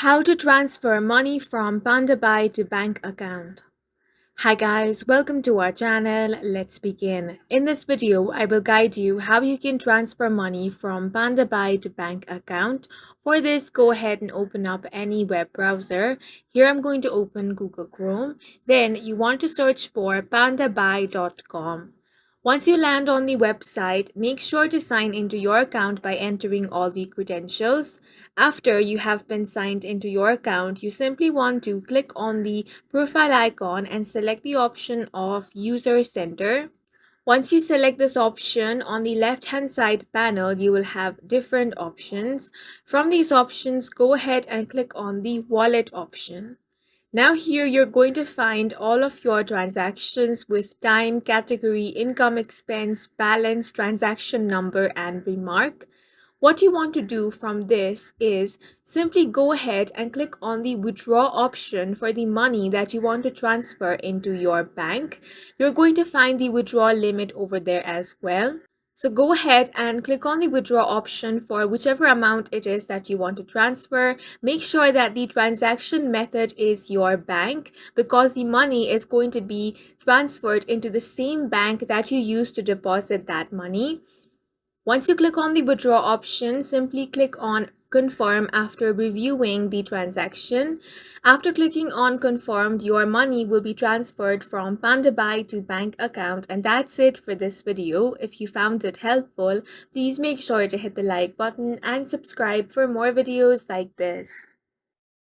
How to transfer money from PandaBuy to bank account. Hi guys, welcome to our channel. Let's begin. In this video, I will guide you how you can transfer money from PandaBuy to bank account. For this, go ahead and open up any web browser. Here I'm going to open Google Chrome. Then you want to search for pandabuy.com. Once you land on the website, make sure to sign into your account by entering all the credentials. After you have been signed into your account, you simply want to click on the profile icon and select the option of User Center. Once you select this option, on the left hand side panel, you will have different options. From these options, go ahead and click on the Wallet option. Now here you're going to find all of your transactions with time, category, income expense, balance, transaction number, and remark. What you want to do from this is simply go ahead and click on the withdraw option for the money that you want to transfer into your bank. You're going to find the withdrawal limit over there as well. So go ahead and click on the withdraw option for whichever amount it is that you want to transfer. Make sure that the transaction method is your bank because the money is going to be transferred into the same bank that you used to deposit that money. Once you click on the withdraw option, simply click on confirm after reviewing the transaction. After clicking on confirmed, your money will be transferred from PandaBuy to bank account, and that's it for this video. If you found it helpful, please make sure to hit the like button and subscribe for more videos like this.